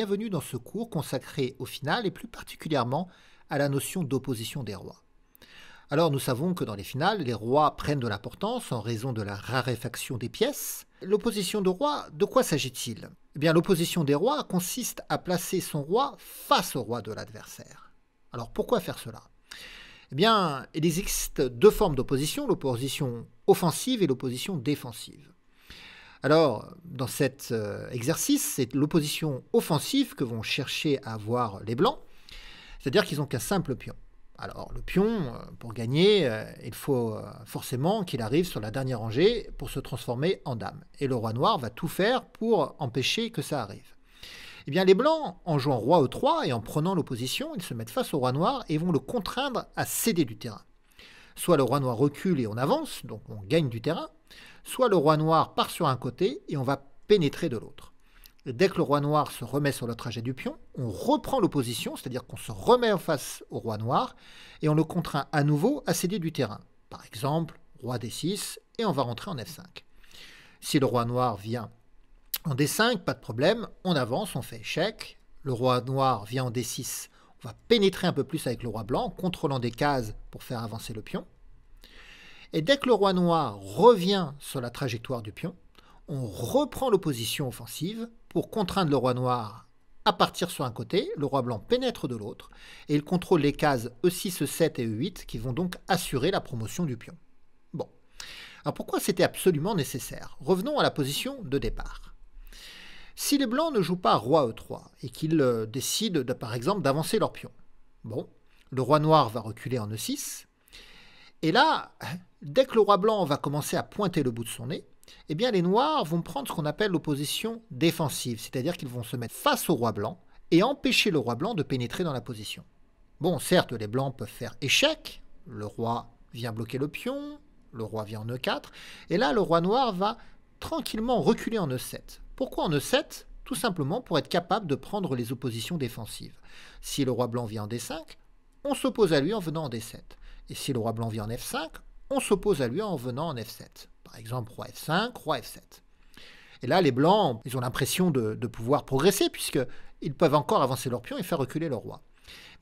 bienvenue dans ce cours consacré au final et plus particulièrement à la notion d'opposition des rois. Alors nous savons que dans les finales, les rois prennent de l'importance en raison de la raréfaction des pièces. L'opposition de rois, de quoi s'agit-il? Eh bien, l'opposition des rois consiste à placer son roi face au roi de l'adversaire. Alors pourquoi faire cela? Eh bien, il existe deux formes d'opposition, l'opposition offensive et l'opposition défensive. Alors, dans cet exercice, c'est l'opposition offensive que vont chercher à avoir les blancs, c'est-à-dire qu'ils n'ont qu'un simple pion. Alors, le pion, pour gagner, il faut forcément qu'il arrive sur la dernière rangée pour se transformer en dame. Et le roi noir va tout faire pour empêcher que ça arrive. Eh bien, les blancs, en jouant roi E3 et en prenant l'opposition, ils se mettent face au roi noir et vont le contraindre à céder du terrain. Soit le roi noir recule et on avance, donc on gagne du terrain, soit le roi noir part sur un côté et on va pénétrer de l'autre. Dès que le roi noir se remet sur le trajet du pion, on reprend l'opposition, c'est-à-dire qu'on se remet en face au roi noir et on le contraint à nouveau à céder du terrain. Par exemple, roi D6 et on va rentrer en F5. Si le roi noir vient en D5, pas de problème, on avance, on fait échec. Le roi noir vient en D6, on va pénétrer un peu plus avec le roi blanc, en contrôlant des cases pour faire avancer le pion. Et dès que le roi noir revient sur la trajectoire du pion, on reprend l'opposition offensive pour contraindre le roi noir à partir sur un côté, le roi blanc pénètre de l'autre, et il contrôle les cases E6, E7 et E8 qui vont donc assurer la promotion du pion. Bon. Alors pourquoi c'était absolument nécessaire? Revenons à la position de départ. Si les blancs ne jouent pas roi E3 et qu'ils décident par exemple d'avancer leur pion, bon, le roi noir va reculer en E6, et là, dès que le roi blanc va commencer à pointer le bout de son nez, eh bien les noirs vont prendre ce qu'on appelle l'opposition défensive, c'est-à-dire qu'ils vont se mettre face au roi blanc et empêcher le roi blanc de pénétrer dans la position. Bon, certes, les blancs peuvent faire échec, le roi vient bloquer le pion, le roi vient en E4, et là le roi noir va tranquillement reculer en E7. Pourquoi en E7? Tout simplement pour être capable de prendre les oppositions défensives. Si le roi blanc vient en D5, on s'oppose à lui en venant en D7. Et si le roi blanc vient en F5, on s'oppose à lui en venant en F7. Par exemple, roi F5, roi F7. Et là, les blancs, ils ont l'impression de pouvoir progresser puisqu'ils peuvent encore avancer leur pion et faire reculer leur roi.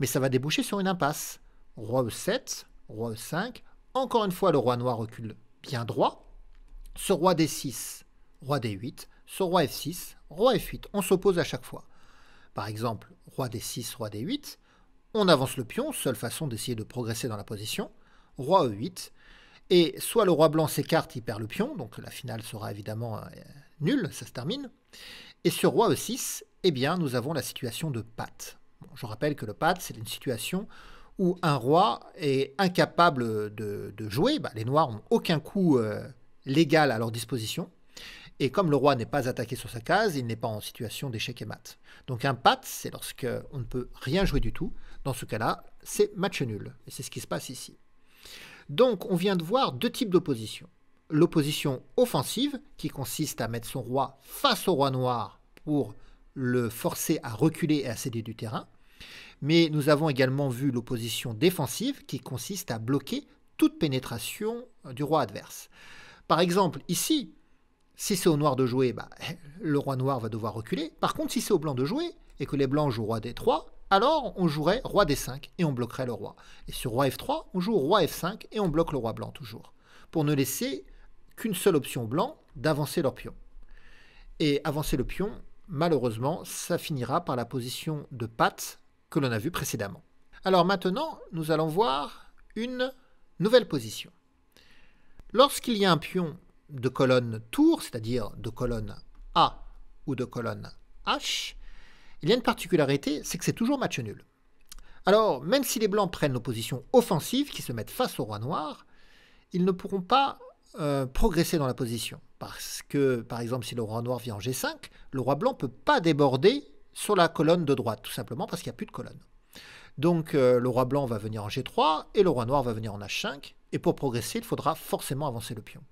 Mais ça va déboucher sur une impasse. Roi E7, roi E5, encore une fois, le roi noir recule bien droit. Ce roi D6, roi D8, ce roi F6, roi F8. On s'oppose à chaque fois. Par exemple, roi D6, roi D8, on avance le pion, seule façon d'essayer de progresser dans la position. Roi E8, et soit le roi blanc s'écarte, il perd le pion, donc la finale sera évidemment nulle, ça se termine. Et sur roi E6, eh bien, nous avons la situation de patte. Bon, je rappelle que le patte, c'est une situation où un roi est incapable de jouer. Les noirs n'ont aucun coup légal à leur disposition. Et comme le roi n'est pas attaqué sur sa case, il n'est pas en situation d'échec et mat. Donc un patte, c'est lorsqu'on ne peut rien jouer du tout. Dans ce cas-là, c'est match nul. Et c'est ce qui se passe ici. Donc on vient de voir deux types d'opposition. L'opposition offensive, qui consiste à mettre son roi face au roi noir pour le forcer à reculer et à céder du terrain. Mais nous avons également vu l'opposition défensive, qui consiste à bloquer toute pénétration du roi adverse. Par exemple, ici, si c'est au noir de jouer, le roi noir va devoir reculer. Par contre, si c'est au blanc de jouer, et que les blancs jouent roi D3, alors on jouerait roi D5 et on bloquerait le roi. Et sur roi F3, on joue roi F5 et on bloque le roi blanc toujours. Pour ne laisser qu'une seule option blanc, d'avancer leur pion. Et avancer le pion, malheureusement, ça finira par la position de patte que l'on a vue précédemment. Alors maintenant, nous allons voir une nouvelle position. Lorsqu'il y a un pion de colonne tour, c'est-à-dire de colonne A ou de colonne H, il y a une particularité, c'est que c'est toujours match nul. Alors, même si les blancs prennent l'opposition offensive, qui se mettent face au roi noir, ils ne pourront pas progresser dans la position. Parce que, par exemple, si le roi noir vient en G5, le roi blanc ne peut pas déborder sur la colonne de droite, tout simplement parce qu'il n'y a plus de colonne. Donc, le roi blanc va venir en G3 et le roi noir va venir en H5. Et pour progresser, il faudra forcément avancer le pion.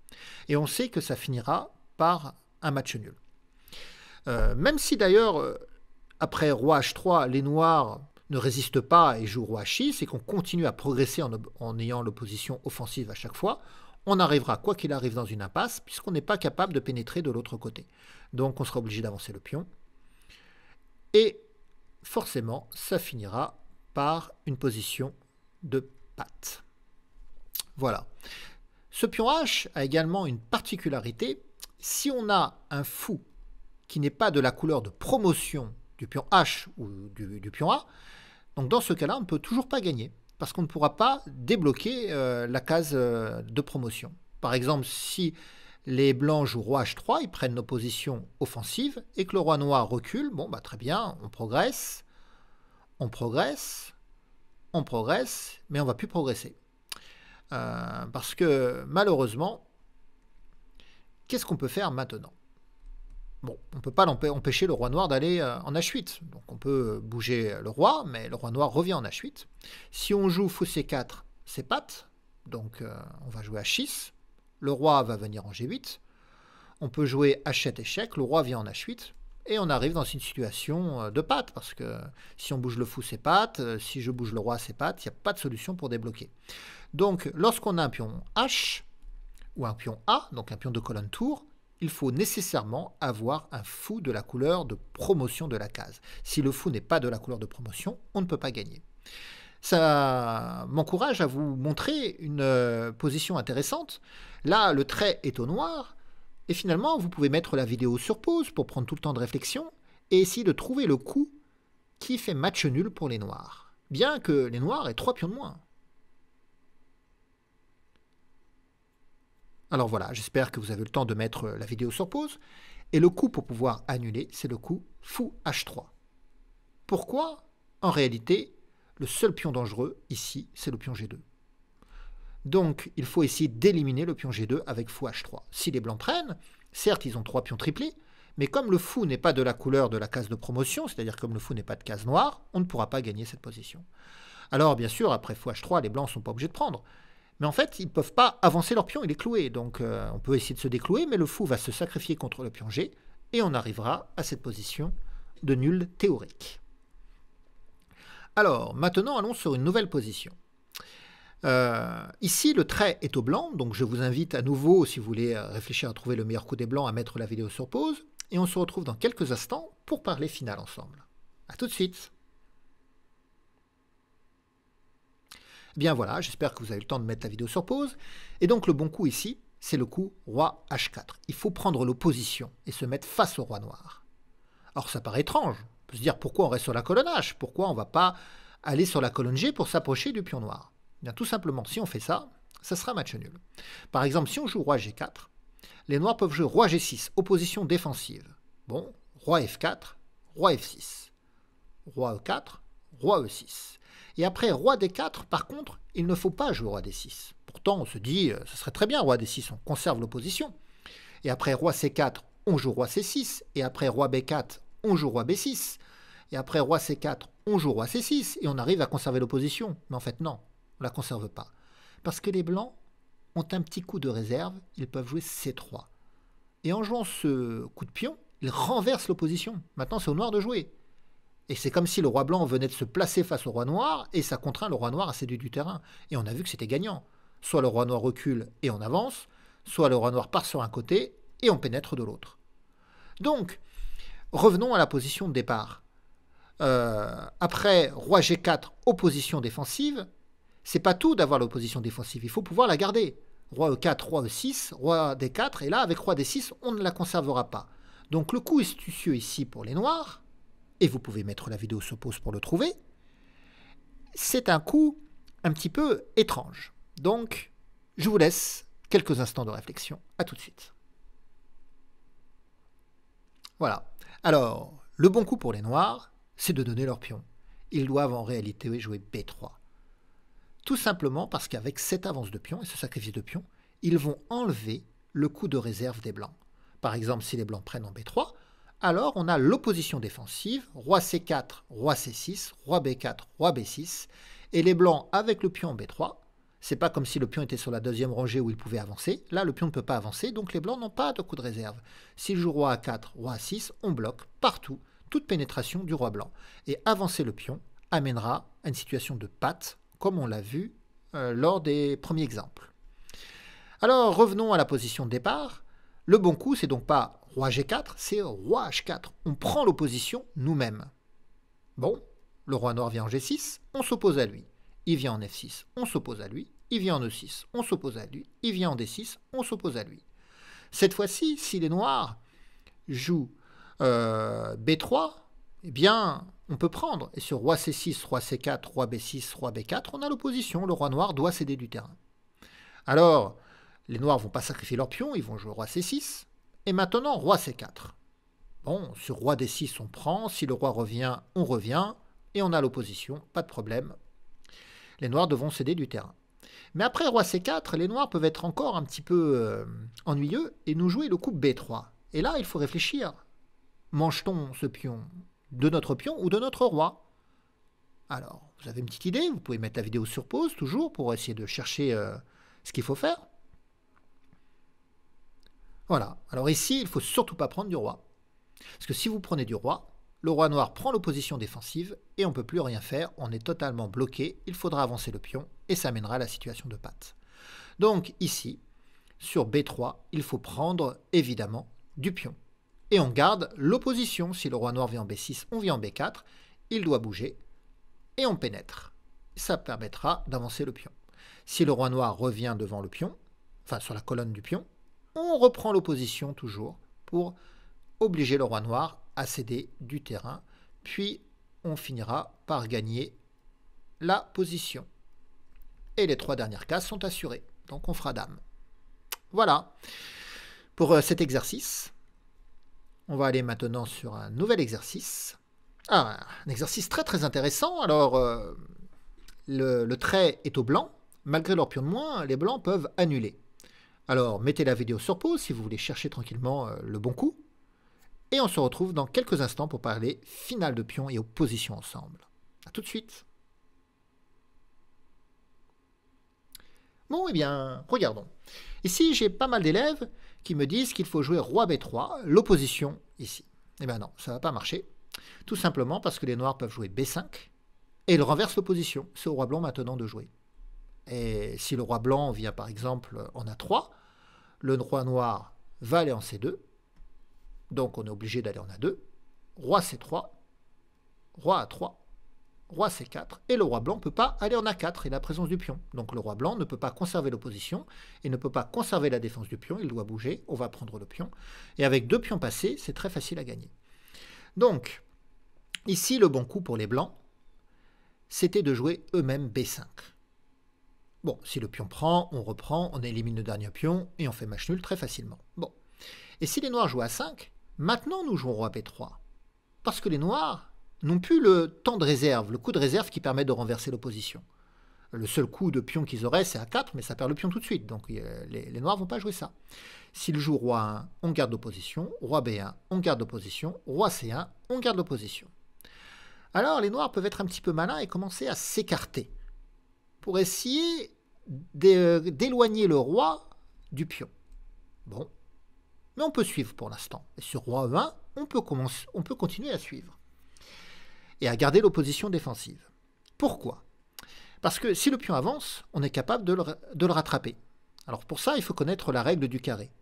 Et on sait que ça finira par un match nul. Même si d'ailleurs, après roi H3, les noirs ne résistent pas et jouent roi H6 et qu'on continue à progresser en ayant l'opposition offensive à chaque fois, on arrivera, quoi qu'il arrive, dans une impasse, puisqu'on n'est pas capable de pénétrer de l'autre côté. Donc on sera obligé d'avancer le pion. et forcément, ça finira par une position de patte. Voilà. Ce pion H a également une particularité. Si on a un fou qui n'est pas de la couleur de promotion du pion H ou du pion A, donc dans ce cas-là, on ne peut toujours pas gagner, parce qu'on ne pourra pas débloquer la case de promotion. Par exemple, si les blancs jouent roi H3, ils prennent nos positions offensives, et que le roi noir recule, bon bah très bien, on progresse, on progresse, on progresse, mais on ne va plus progresser. Parce que malheureusement, qu'est-ce qu'on peut faire maintenant? Bon, on ne peut pas empêcher le roi noir d'aller en H8. Donc on peut bouger le roi, mais le roi noir revient en H8. Si on joue fou C4, c'est patte. Donc on va jouer H6. Le roi va venir en G8. On peut jouer H7 échec. Le roi vient en H8. Et on arrive dans une situation de patte. Parce que si on bouge le fou, c'est patte. Si je bouge le roi, c'est patte. Il n'y a pas de solution pour débloquer. Donc lorsqu'on a un pion H ou un pion A, donc un pion de colonne tour, il faut nécessairement avoir un fou de la couleur de promotion de la case. Si le fou n'est pas de la couleur de promotion, on ne peut pas gagner. Ça m'encourage à vous montrer une position intéressante. Là, le trait est au noir, et finalement, vous pouvez mettre la vidéo sur pause pour prendre tout le temps de réflexion et essayer de trouver le coup qui fait match nul pour les noirs, bien que les noirs aient 3 pions de moins. Alors voilà, j'espère que vous avez le temps de mettre la vidéo sur pause. Et le coup pour pouvoir annuler, c'est le coup fou H3. Pourquoi? En réalité, le seul pion dangereux ici, c'est le pion G2. Donc, il faut essayer d'éliminer le pion G2 avec fou H3. Si les blancs prennent, certes, ils ont 3 pions triplés, mais comme le fou n'est pas de la couleur de la case de promotion, c'est-à-dire comme le fou n'est pas de case noire, on ne pourra pas gagner cette position. Alors, bien sûr, après fou H3, les blancs ne sont pas obligés de prendre. Mais en fait, ils ne peuvent pas avancer leur pion, il est cloué. Donc on peut essayer de se déclouer, mais le fou va se sacrifier contre le pion G, et on arrivera à cette position de nul théorique. Alors, maintenant, allons sur une nouvelle position. Ici, le trait est au blanc, donc je vous invite à nouveau, si vous voulez réfléchir à trouver le meilleur coup des blancs, à mettre la vidéo sur pause, et on se retrouve dans quelques instants pour parler finale ensemble. A tout de suite. Bien voilà, j'espère que vous avez le temps de mettre la vidéo sur pause. Et donc le bon coup ici, c'est le coup roi H4. Il faut prendre l'opposition et se mettre face au roi noir. Alors ça paraît étrange. On peut se dire pourquoi on reste sur la colonne H? Pourquoi on ne va pas aller sur la colonne G pour s'approcher du pion noir? Bien tout simplement, si on fait ça, ça sera match nul. Par exemple, si on joue roi G4, les noirs peuvent jouer roi G6, opposition défensive. Bon, roi F4, roi F6, roi E4, roi E6. Et après, roi D4, par contre, il ne faut pas jouer roi D6. Pourtant, on se dit, ce serait très bien, roi D6, on conserve l'opposition. Et après, roi C4, on joue roi C6. Et après, roi B4, on joue roi B6. Et après, roi C4, on joue roi C6. Et on arrive à conserver l'opposition. Mais en fait, non, on ne la conserve pas. Parce que les blancs ont un petit coup de réserve, ils peuvent jouer C3. Et en jouant ce coup de pion, ils renversent l'opposition. Maintenant, c'est au noir de jouer. Et c'est comme si le roi blanc venait de se placer face au roi noir, et ça contraint le roi noir à céder du terrain. Et on a vu que c'était gagnant. Soit le roi noir recule et on avance, soit le roi noir part sur un côté et on pénètre de l'autre. Donc, revenons à la position de départ. Après roi G4, opposition défensive, c'est pas tout d'avoir l'opposition défensive, il faut pouvoir la garder. Roi E4, roi E6, roi D4, et là, avec roi D6, on ne la conservera pas. Donc le coup astucieux ici pour les noirs, et vous pouvez mettre la vidéo sur pause pour le trouver, c'est un coup un petit peu étrange. Donc, je vous laisse quelques instants de réflexion. À tout de suite. Voilà. Alors, le bon coup pour les noirs, c'est de donner leur pion. Ils doivent en réalité jouer B3. Tout simplement parce qu'avec cette avance de pion et ce sacrifice de pion, ils vont enlever le coup de réserve des blancs. Par exemple, si les blancs prennent en B3, alors on a l'opposition défensive, roi C4, roi C6, roi B4, roi B6, et les blancs avec le pion en B3, c'est pas comme si le pion était sur la deuxième rangée où il pouvait avancer, là le pion ne peut pas avancer, donc les blancs n'ont pas de coup de réserve. S'ils jouent roi A4, roi A6, on bloque partout toute pénétration du roi blanc, et avancer le pion amènera à une situation de patte, comme on l'a vu lors des premiers exemples. Alors revenons à la position de départ. Le bon coup, c'est donc pas roi G4, c'est roi H4. On prend l'opposition nous-mêmes. Bon, le roi noir vient en G6, on s'oppose à lui. Il vient en F6, on s'oppose à lui. Il vient en E6, on s'oppose à lui. Il vient en D6, on s'oppose à lui. Cette fois-ci, si les noirs jouent B3, eh bien, on peut prendre. Et sur roi C6, roi C4, roi B6, roi B4, on a l'opposition. Le roi noir doit céder du terrain. Alors, les noirs ne vont pas sacrifier leur pion, ils vont jouer roi C6. Et maintenant, roi C4. Bon, sur roi D6, on prend. Si le roi revient, on revient. Et on a l'opposition, pas de problème. Les noirs devront céder du terrain. Mais après roi C4, les noirs peuvent être encore un petit peu ennuyeux et nous jouer le coup B3. Et là, il faut réfléchir. Mange-t-on ce pion de notre pion ou de notre roi? Alors, vous avez une petite idée, vous pouvez mettre la vidéo sur pause toujours pour essayer de chercher ce qu'il faut faire. Voilà, alors ici, il ne faut surtout pas prendre du roi. Parce que si vous prenez du roi, le roi noir prend l'opposition défensive et on ne peut plus rien faire, on est totalement bloqué, il faudra avancer le pion et ça mènera à la situation de patte. Donc ici, sur B3, il faut prendre évidemment du pion. Et on garde l'opposition. Si le roi noir vient en B6, on vient en B4, il doit bouger et on pénètre. Ça permettra d'avancer le pion. Si le roi noir revient devant le pion, enfin sur la colonne du pion, on reprend l'opposition toujours pour obliger le roi noir à céder du terrain, puis on finira par gagner la position. Et les 3 dernières cases sont assurées, donc on fera dame. Voilà pour cet exercice. On va aller maintenant sur un nouvel exercice. Ah, un exercice très très intéressant. Alors, le trait est au blanc. Malgré leur pion de moins, les blancs peuvent annuler. Alors, mettez la vidéo sur pause si vous voulez chercher tranquillement le bon coup. Et on se retrouve dans quelques instants pour parler finale de pion et opposition ensemble. A tout de suite. Bon, eh bien, regardons. Ici, j'ai pas mal d'élèves qui me disent qu'il faut jouer roi B3, l'opposition ici. Eh bien non, ça ne va pas marcher. Tout simplement parce que les noirs peuvent jouer B5 et ils renversent l'opposition. C'est au roi blanc maintenant de jouer. Et si le roi blanc vient par exemple en A3, le roi noir va aller en C2. Donc on est obligé d'aller en A2. Roi C3, roi A3, roi C4, et le roi blanc ne peut pas aller en A4, et la présence du pion. Donc le roi blanc ne peut pas conserver l'opposition, et ne peut pas conserver la défense du pion, il doit bouger, on va prendre le pion. Et avec 2 pions passés, c'est très facile à gagner. Donc, ici, le bon coup pour les blancs, c'était de jouer eux-mêmes B5. Bon, si le pion prend, on reprend, on élimine le dernier pion, et on fait match nul très facilement. Bon. Et si les noirs jouent A5, maintenant nous jouons roi B3. Parce que les noirs n'ont plus le temps de réserve, le coup de réserve qui permet de renverser l'opposition. Le seul coup de pion qu'ils auraient, c'est A4, mais ça perd le pion tout de suite. Donc les noirs ne vont pas jouer ça. S'ils jouent roi 1, on garde l'opposition. Roi B1, on garde l'opposition. Roi C1, on garde l'opposition. Alors les noirs peuvent être un petit peu malins et commencer à s'écarter pour essayer d'éloigner le roi du pion. Bon, mais on peut suivre pour l'instant. Et sur roi E1, on peut continuer à suivre et à garder l'opposition défensive. Pourquoi? Parce que si le pion avance, on est capable de le rattraper. Alors pour ça, il faut connaître la règle du carré.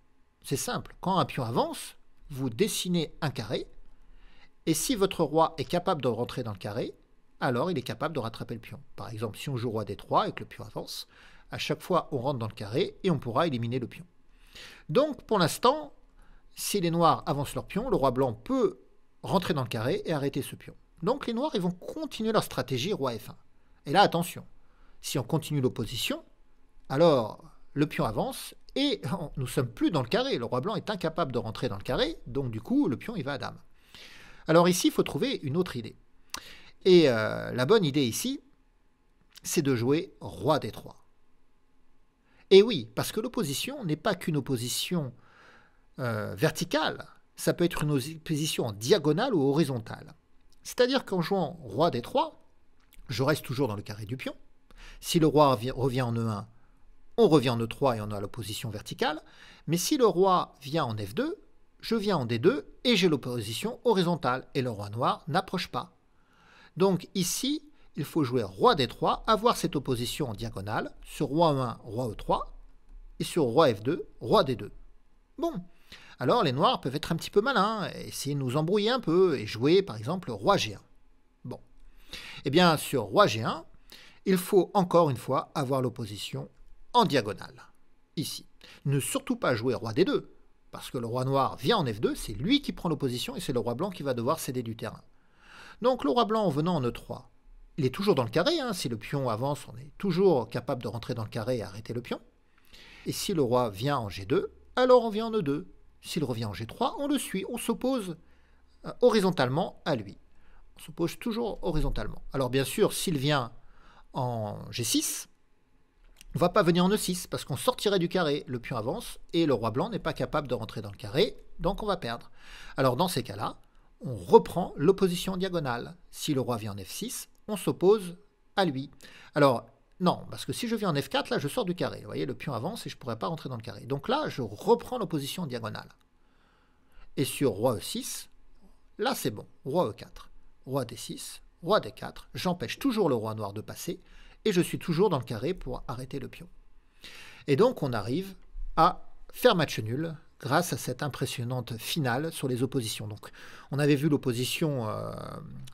C'est simple, quand un pion avance, vous dessinez un carré, et si votre roi est capable de rentrer dans le carré, alors il est capable de rattraper le pion. Par exemple, si on joue roi D3 et que le pion avance, à chaque fois on rentre dans le carré et on pourra éliminer le pion. Donc pour l'instant, si les noirs avancent leur pion, le roi blanc peut rentrer dans le carré et arrêter ce pion. Donc les noirs ils vont continuer leur stratégie roi F1. Et là attention, si on continue l'opposition, alors le pion avance et nous ne sommes plus dans le carré. Le roi blanc est incapable de rentrer dans le carré, donc du coup le pion il va à dame. Alors ici il faut trouver une autre idée. Et la bonne idée ici, c'est de jouer roi D3. Et oui, parce que l'opposition n'est pas qu'une opposition verticale, ça peut être une opposition en diagonale ou horizontale. C'est-à-dire qu'en jouant roi D3, je reste toujours dans le carré du pion. Si le roi revient en E1, on revient en E3 et on a l'opposition verticale. Mais si le roi vient en F2, je viens en D2 et j'ai l'opposition horizontale. Et le roi noir n'approche pas. Donc ici, il faut jouer roi D3, avoir cette opposition en diagonale, sur roi E1, roi E3, et sur roi F2, roi D2. Bon, alors les noirs peuvent être un petit peu malins, essayer de nous embrouiller un peu, et jouer par exemple roi G1. Bon, Eh bien, sur roi G1, il faut encore une fois avoir l'opposition en diagonale, ici. Ne surtout pas jouer roi D2, parce que le roi noir vient en F2, c'est lui qui prend l'opposition et c'est le roi blanc qui va devoir céder du terrain. Donc le roi blanc en venant en E3, il est toujours dans le carré, hein. Si le pion avance, on est toujours capable de rentrer dans le carré et arrêter le pion. Et si le roi vient en G2, alors on vient en E2. S'il revient en G3, on le suit, on s'oppose horizontalement à lui. On s'oppose toujours horizontalement. Alors bien sûr, s'il vient en G6, on ne va pas venir en E6 parce qu'on sortirait du carré, le pion avance et le roi blanc n'est pas capable de rentrer dans le carré, donc on va perdre. Alors dans ces cas-là, on reprend l'opposition en diagonale. Si le roi vient en F6, on s'oppose à lui. Alors non, parce que si je viens en F4, là je sors du carré. Vous voyez, le pion avance et je ne pourrais pas rentrer dans le carré. Donc là, je reprends l'opposition en diagonale. Et sur roi E6, là c'est bon, roi E4, roi D6, roi D4, j'empêche toujours le roi noir de passer et je suis toujours dans le carré pour arrêter le pion. Et donc on arrive à faire match nul grâce à cette impressionnante finale sur les oppositions. Donc on avait vu l'opposition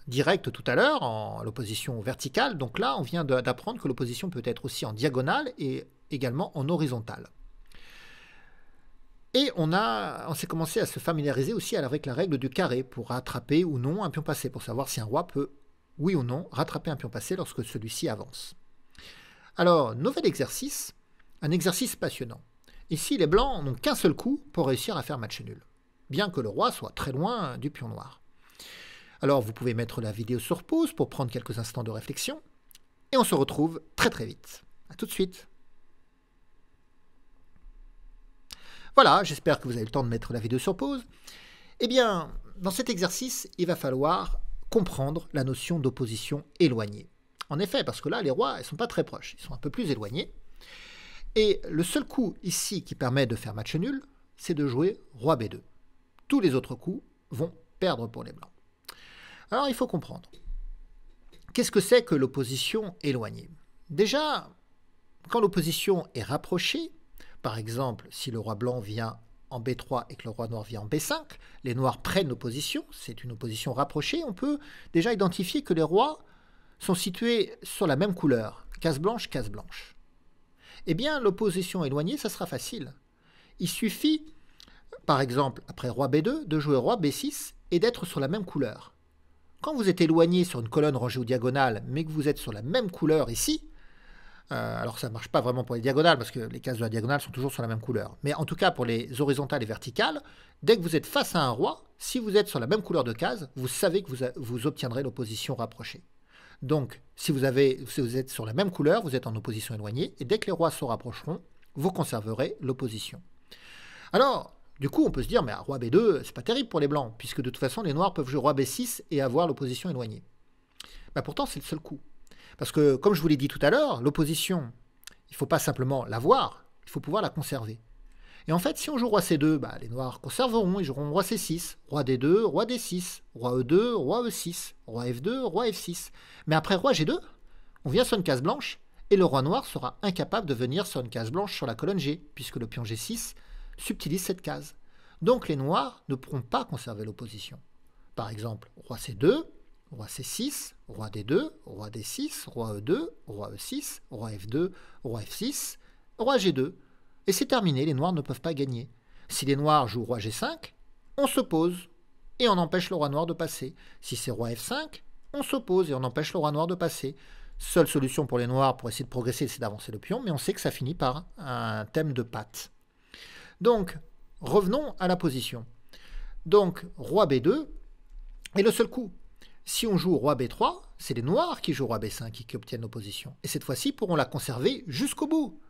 directe tout à l'heure, l'opposition verticale, donc là on vient d'apprendre que l'opposition peut être aussi en diagonale et également en horizontale. Et on s'est commencé à se familiariser aussi avec la règle du carré pour rattraper ou non un pion passé, pour savoir si un roi peut, oui ou non, rattraper un pion passé lorsque celui-ci avance. Alors, nouvel exercice, un exercice passionnant. Ici, les blancs n'ont qu'un seul coup pour réussir à faire match nul, bien que le roi soit très loin du pion noir. Alors, vous pouvez mettre la vidéo sur pause pour prendre quelques instants de réflexion, et on se retrouve très très vite. A tout de suite. Voilà, j'espère que vous avez le temps de mettre la vidéo sur pause. Eh bien, dans cet exercice, il va falloir comprendre la notion d'opposition éloignée. En effet, parce que là, les rois, ils ne sont pas très proches, ils sont un peu plus éloignés. Et le seul coup ici qui permet de faire match nul, c'est de jouer roi B2. Tous les autres coups vont perdre pour les blancs. Alors, il faut comprendre. Qu'est-ce que c'est que l'opposition éloignée? Déjà, quand l'opposition est rapprochée, par exemple, si le roi blanc vient en B3 et que le roi noir vient en B5, les noirs prennent l'opposition, c'est une opposition rapprochée, on peut déjà identifier que les rois sont situés sur la même couleur, case blanche, case blanche. Eh bien, l'opposition éloignée, ça sera facile. Il suffit, par exemple, après roi B2, de jouer roi B6 et d'être sur la même couleur. Quand vous êtes éloigné sur une colonne rangée ou diagonale, mais que vous êtes sur la même couleur ici, alors ça ne marche pas vraiment pour les diagonales, parce que les cases de la diagonale sont toujours sur la même couleur. Mais en tout cas, pour les horizontales et verticales, dès que vous êtes face à un roi, si vous êtes sur la même couleur de case, vous savez que vous obtiendrez l'opposition rapprochée. Donc, si vous êtes sur la même couleur, vous êtes en opposition éloignée, et dès que les rois se rapprocheront, vous conserverez l'opposition. Alors, du coup, on peut se dire, mais roi B2, c'est pas terrible pour les blancs, puisque de toute façon, les noirs peuvent jouer roi B6 et avoir l'opposition éloignée. Bah, pourtant, c'est le seul coup. Parce que, comme je vous l'ai dit tout à l'heure, l'opposition, il ne faut pas simplement l'avoir, il faut pouvoir la conserver. Et en fait, si on joue roi C2, bah, les noirs conserveront, ils joueront roi C6, roi D2, roi D6, roi E2, roi E6, roi F2, roi F6. Mais après roi G2, on vient sur une case blanche, et le roi noir sera incapable de venir sur une case blanche sur la colonne G, puisque le pion G6 subtilise cette case. Donc les noirs ne pourront pas conserver l'opposition. Par exemple, roi C2, roi C6, roi D2, roi D6, roi E2, roi E6, roi F2, roi F6, roi G2. Et c'est terminé, les noirs ne peuvent pas gagner. Si les noirs jouent roi G5, on s'oppose et on empêche le roi noir de passer. Si c'est roi F5, on s'oppose et on empêche le roi noir de passer. Seule solution pour les noirs pour essayer de progresser, c'est d'avancer le pion, mais on sait que ça finit par un thème de patte. Donc, revenons à la position. Donc, roi B2 est le seul coup. Si on joue roi B3, c'est les noirs qui jouent roi B5 qui obtiennent l'opposition. Et cette fois-ci, pourront la conserver jusqu'au bout.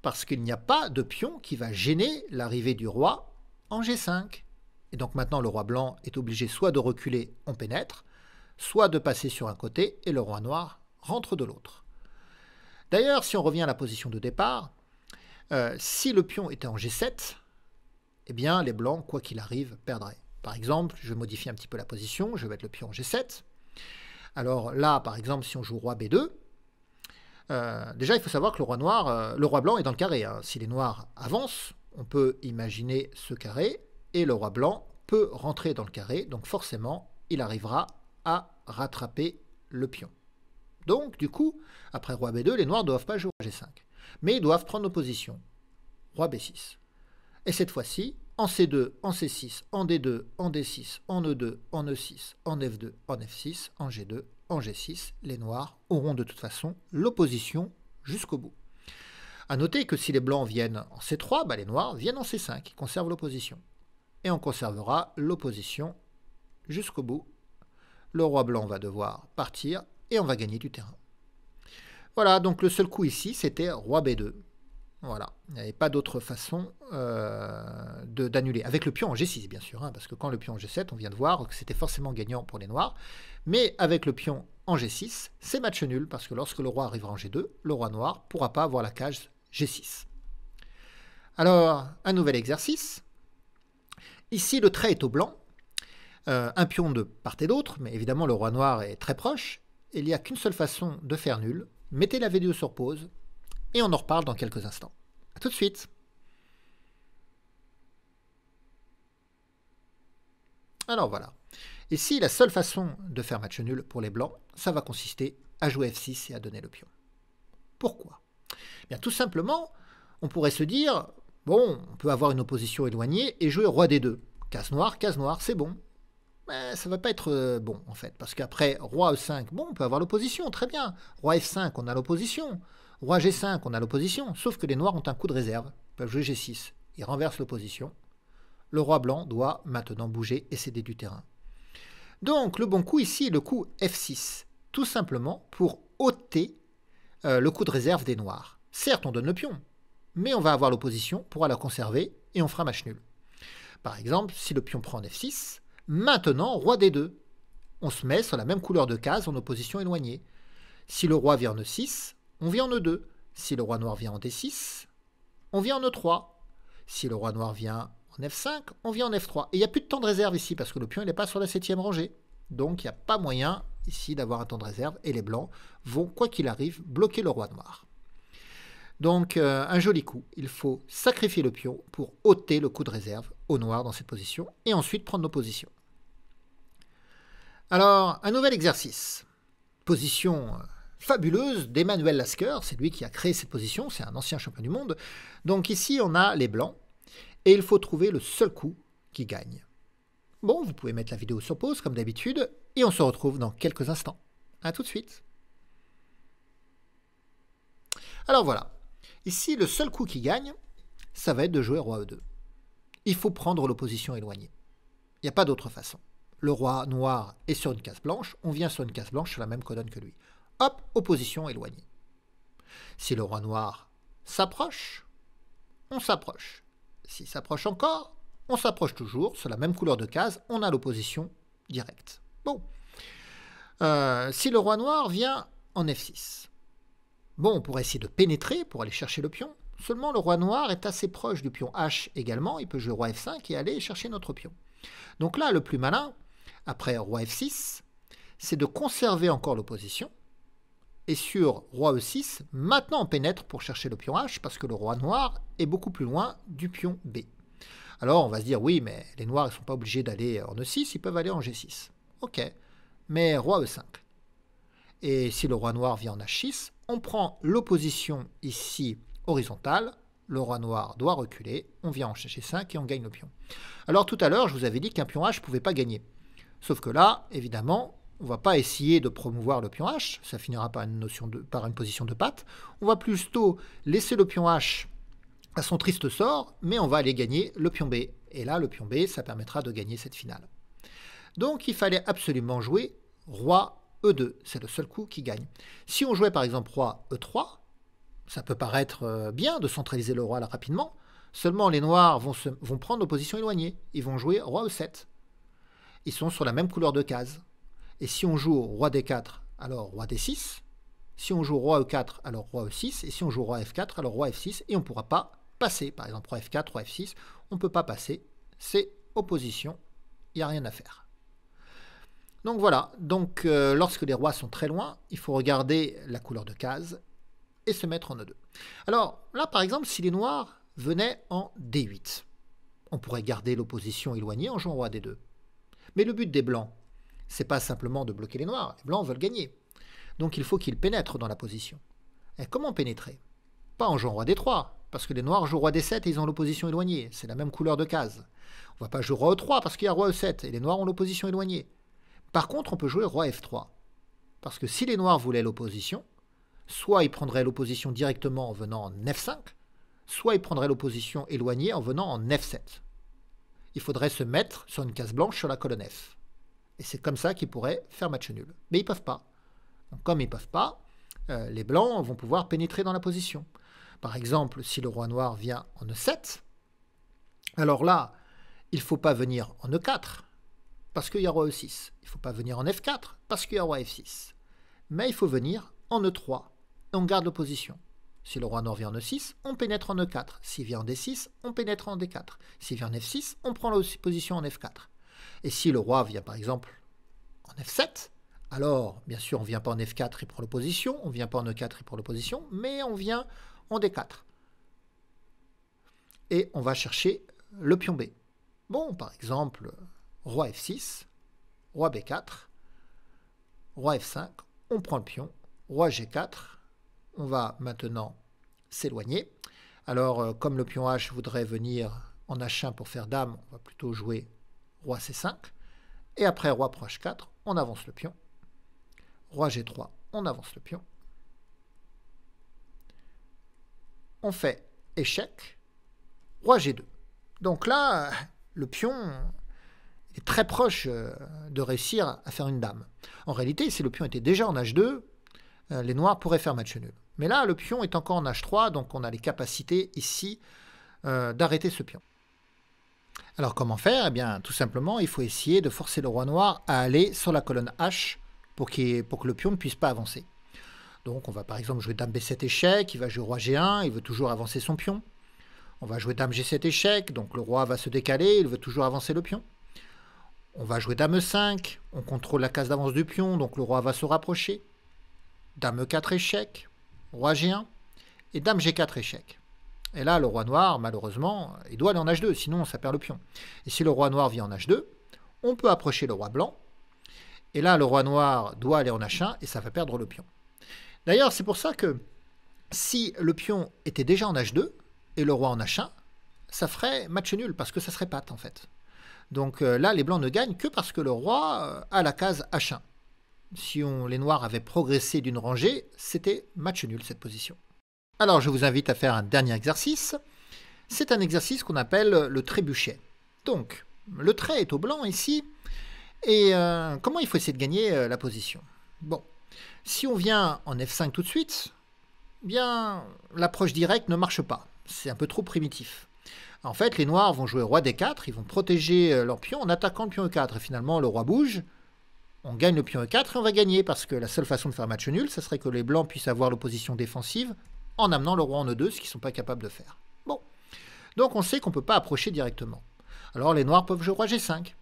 Parce qu'il n'y a pas de pion qui va gêner l'arrivée du roi en G5. Et donc maintenant, le roi blanc est obligé soit de reculer, on pénètre, soit de passer sur un côté et le roi noir rentre de l'autre. D'ailleurs, si on revient à la position de départ, si le pion était en G7, eh bien les blancs, quoi qu'il arrive, perdraient. Par exemple, je modifie un petit peu la position, je vais mettre le pion en G7. Alors là, par exemple, si on joue roi B2, déjà il faut savoir que le roi blanc est dans le carré. Hein. Si les noirs avancent, on peut imaginer ce carré, et le roi blanc peut rentrer dans le carré, donc forcément, il arrivera à rattraper le pion. Donc, du coup, après roi B2, les noirs ne doivent pas jouer roi G5. Mais ils doivent prendre opposition. Roi B6. Et cette fois-ci, en C2, en C6, en D2, en D6, en E2, en E6, en F2, en F6, en G2, en G6, les noirs auront de toute façon l'opposition jusqu'au bout. A noter que si les blancs viennent en C3, les noirs viennent en C5, ils conservent l'opposition. Et on conservera l'opposition jusqu'au bout. Le roi blanc va devoir partir et on va gagner du terrain. Voilà, donc le seul coup ici, c'était roi B2. Voilà, il n'y avait pas d'autre façon d'annuler. Avec le pion en G6, bien sûr, parce que quand le pion en G7, on vient de voir que c'était forcément gagnant pour les noirs. Mais avec le pion en G6, c'est match nul, parce que lorsque le roi arrivera en G2, le roi noir ne pourra pas avoir la cage G6. Alors, un nouvel exercice. Ici, le trait est au blanc. Un pion de part et d'autre, mais évidemment, le roi noir est très proche. Il n'y a qu'une seule façon de faire nul. Mettez la vidéo sur pause. Et on en reparle dans quelques instants. A tout de suite. Alors voilà. Ici, la seule façon de faire match nul pour les blancs, ça va consister à jouer F6 et à donner le pion. Pourquoi? Bien, tout simplement, on pourrait se dire, bon, on peut avoir une opposition éloignée et jouer roi D2. Case noire, c'est bon. Mais ça ne va pas être bon, en fait, parce qu'après, roi E5, bon, on peut avoir l'opposition, très bien. Roi F5, on a l'opposition. Roi G5, on a l'opposition, sauf que les noirs ont un coup de réserve. Ils peuvent jouer G6. Ils renversent l'opposition. Le roi blanc doit maintenant bouger et céder du terrain. Donc, le bon coup ici est le coup F6. Tout simplement pour ôter le coup de réserve des noirs. Certes, on donne le pion, mais on va avoir l'opposition, pourra la conserver et on fera match nul. Par exemple, si le pion prend en F6, maintenant, roi D2. On se met sur la même couleur de case en opposition éloignée. Si le roi vient en E6, on vient en E2. Si le roi noir vient en D6, on vient en E3. Si le roi noir vient en F5, on vient en F3. Et il n'y a plus de temps de réserve ici, parce que le pion n'est pas sur la 7e rangée. Donc il n'y a pas moyen ici d'avoir un temps de réserve, et les blancs vont, quoi qu'il arrive, bloquer le roi noir. Donc un joli coup, il faut sacrifier le pion pour ôter le coup de réserve au noir dans cette position, et ensuite prendre l'opposition. Alors, un nouvel exercice. Position fabuleuse d'Emmanuel Lasker, c'est lui qui a créé cette position, c'est un ancien champion du monde. Donc ici, on a les blancs, et il faut trouver le seul coup qui gagne. Bon, vous pouvez mettre la vidéo sur pause, comme d'habitude, et on se retrouve dans quelques instants. A tout de suite. Alors voilà, ici, le seul coup qui gagne, ça va être de jouer roi E2. Il faut prendre l'opposition éloignée. Il n'y a pas d'autre façon. Le roi noir est sur une case blanche, on vient sur une case blanche sur la même colonne que lui. Hop, opposition éloignée. Si le roi noir s'approche, on s'approche. S'il s'approche encore, on s'approche toujours. Sur la même couleur de case, on a l'opposition directe. Bon. Si le roi noir vient en F6, bon, on pourrait essayer de pénétrer pour aller chercher le pion. Seulement, le roi noir est assez proche du pion H également. Il peut jouer roi F5 et aller chercher notre pion. Donc là, le plus malin, après roi F6, c'est de conserver encore l'opposition. Et sur roi E6, maintenant on pénètre pour chercher le pion H, parce que le roi noir est beaucoup plus loin du pion B. Alors on va se dire, oui, mais les noirs ne sont pas obligés d'aller en E6, ils peuvent aller en G6. Ok, mais roi E5. Et si le roi noir vient en H6, on prend l'opposition ici horizontale, le roi noir doit reculer, on vient en G5 et on gagne le pion. Alors tout à l'heure, je vous avais dit qu'un pion H ne pouvait pas gagner. Sauf que là, évidemment, on ne va pas essayer de promouvoir le pion H, ça finira par une position de patte. On va plutôt laisser le pion H à son triste sort, mais on va aller gagner le pion B. Et là, le pion B, ça permettra de gagner cette finale. Donc, il fallait absolument jouer roi E2. C'est le seul coup qui gagne. Si on jouait par exemple roi E3, ça peut paraître bien de centraliser le roi là rapidement. Seulement, les noirs vont prendre l'opposition éloignée. Ils vont jouer roi E7. Ils sont sur la même couleur de case. Et si on joue roi D4, alors roi D6. Si on joue roi E4, alors roi E6. Et si on joue roi F4, alors roi F6. Et on ne pourra pas passer. Par exemple, roi F4, roi F6. On ne peut pas passer. C'est opposition. Il n'y a rien à faire. Donc voilà. Donc lorsque les rois sont très loin, il faut regarder la couleur de case et se mettre en E2. Alors là, par exemple, si les noirs venaient en D8, on pourrait garder l'opposition éloignée en jouant roi D2. Mais le but des blancs, c'est pas simplement de bloquer les noirs. Les blancs veulent gagner. Donc il faut qu'il pénètre dans la position. Et comment pénétrer? Pas en jouant roi d3, parce que les noirs jouent roi d7 et ils ont l'opposition éloignée. C'est la même couleur de case. On ne va pas jouer roi e3 parce qu'il y a roi e7 et les noirs ont l'opposition éloignée. Par contre, on peut jouer roi f3. Parce que si les noirs voulaient l'opposition, soit ils prendraient l'opposition directement en venant en f5, soit ils prendraient l'opposition éloignée en venant en f7. Il faudrait se mettre sur une case blanche sur la colonne F. Et c'est comme ça qu'ils pourraient faire match nul. Mais ils ne peuvent pas. Donc, comme ils ne peuvent pas, les blancs vont pouvoir pénétrer dans la position. Par exemple, si le roi noir vient en e7, alors là, il ne faut pas venir en e4, parce qu'il y a roi e6. Il ne faut pas venir en f4, parce qu'il y a roi f6. Mais il faut venir en e3, et on garde l'opposition. Si le roi noir vient en e6, on pénètre en e4. S'il vient en d6, on pénètre en d4. S'il vient en f6, on prend l'opposition en f4. Et si le roi vient par exemple en f7, alors bien sûr on ne vient pas en f4, il prend l'opposition, on ne vient pas en e4, il prend l'opposition, mais on vient en d4. Et on va chercher le pion B. Bon, par exemple, roi f6, roi b4, roi f5, on prend le pion, roi g4, on va maintenant s'éloigner. Alors, comme le pion H voudrait venir en H1 pour faire dame, on va plutôt jouer roi c5. Et après roi prend h4, on avance le pion. Roi g3, on avance le pion. On fait échec, roi g2. Donc là, le pion est très proche de réussir à faire une dame. En réalité, si le pion était déjà en h2, les noirs pourraient faire match nul. Mais là, le pion est encore en h3, donc on a les capacités ici d'arrêter ce pion. Alors comment faire? Eh bien, tout simplement, il faut essayer de forcer le roi noir à aller sur la colonne H pour que le pion ne puisse pas avancer. Donc on va par exemple jouer dame b7 échec, il va jouer roi g1, il veut toujours avancer son pion. On va jouer dame g7 échec, donc le roi va se décaler, il veut toujours avancer le pion. On va jouer dame e5, on contrôle la case d'avance du pion, donc le roi va se rapprocher. Dame e4 échec, roi g1, et dame g4 échec. Et là, le roi noir, malheureusement, il doit aller en h2, sinon ça perd le pion. Et si le roi noir vient en h2, on peut approcher le roi blanc. Et là, le roi noir doit aller en h1 et ça va perdre le pion. D'ailleurs, c'est pour ça que si le pion était déjà en h2 et le roi en h1, ça ferait match nul parce que ça serait patte en fait. Donc là, les blancs ne gagnent que parce que le roi a la case h1. Si les noirs avaient progressé d'une rangée, c'était match nul cette position. Alors, je vous invite à faire un dernier exercice. C'est un exercice qu'on appelle le trébuchet. Donc, le trait est au blanc ici. Et comment il faut essayer de gagner la position? Bon, si on vient en f5 tout de suite, bien, l'approche directe ne marche pas. C'est un peu trop primitif. En fait, les noirs vont jouer roi d4, ils vont protéger leur pion en attaquant le pion e4. Et finalement, le roi bouge, on gagne le pion e4 et on va gagner parce que la seule façon de faire match nul, ce serait que les blancs puissent avoir l'opposition défensive en amenant le roi en e2, ce qu'ils ne sont pas capables de faire. Bon, donc on sait qu'on ne peut pas approcher directement. Alors les noirs peuvent jouer roi g5.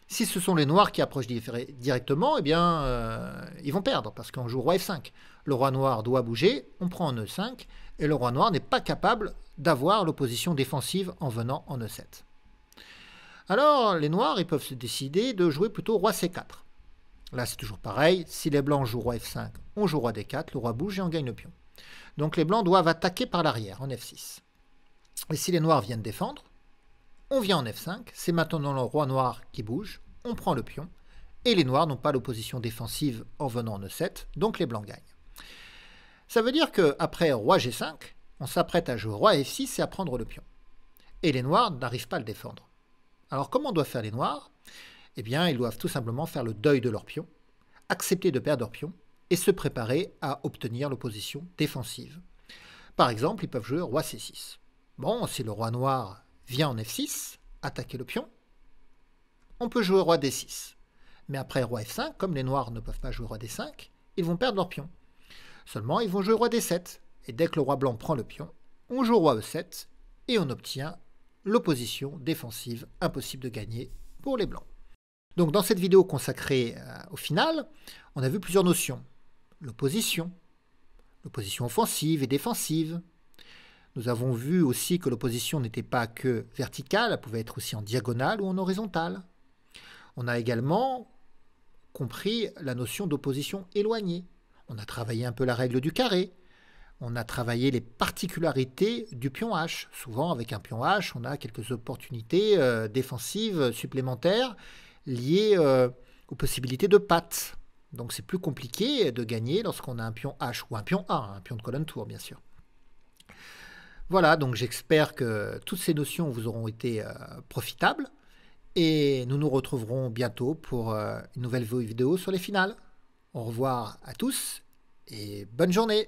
Si ce sont les noirs qui approchent directement, eh bien, ils vont perdre, parce qu'on joue roi f5. Le roi noir doit bouger, on prend en e5, et le roi noir n'est pas capable d'avoir l'opposition défensive en venant en e7. Alors, les noirs, ils peuvent se décider de jouer plutôt roi c4. Là, c'est toujours pareil, si les blancs jouent roi f5, on joue roi d4, le roi bouge et on gagne le pion. Donc les blancs doivent attaquer par l'arrière, en f6. Et si les noirs viennent défendre, on vient en f5, c'est maintenant le roi noir qui bouge, on prend le pion, et les noirs n'ont pas l'opposition défensive en venant en e7, donc les blancs gagnent. Ça veut dire qu'après roi g5, on s'apprête à jouer roi f6 et à prendre le pion. Et les noirs n'arrivent pas à le défendre. Alors comment doivent faire les noirs? Eh bien, ils doivent tout simplement faire le deuil de leur pion, accepter de perdre leur pion, et se préparer à obtenir l'opposition défensive. Par exemple, ils peuvent jouer roi c6. Bon, si le roi noir vient en f6, attaquer le pion, on peut jouer roi d6. Mais après roi f5, comme les noirs ne peuvent pas jouer roi d5, ils vont perdre leur pion. Seulement, ils vont jouer roi d7. Et dès que le roi blanc prend le pion, on joue roi e7 et on obtient l'opposition défensive impossible de gagner pour les blancs. Donc dans cette vidéo consacrée au final, on a vu plusieurs notions. L'opposition offensive et défensive. Nous avons vu aussi que l'opposition n'était pas que verticale, elle pouvait être aussi en diagonale ou en horizontale. On a également compris la notion d'opposition éloignée. On a travaillé un peu la règle du carré. On a travaillé les particularités du pion H. Souvent, avec un pion H, on a quelques opportunités défensives supplémentaires liées aux possibilités de patte. Donc c'est plus compliqué de gagner lorsqu'on a un pion H ou un pion A, un pion de colonne tour bien sûr. Voilà, donc j'espère que toutes ces notions vous auront été profitables et nous nous retrouverons bientôt pour une nouvelle vidéo sur les finales. Au revoir à tous et bonne journée!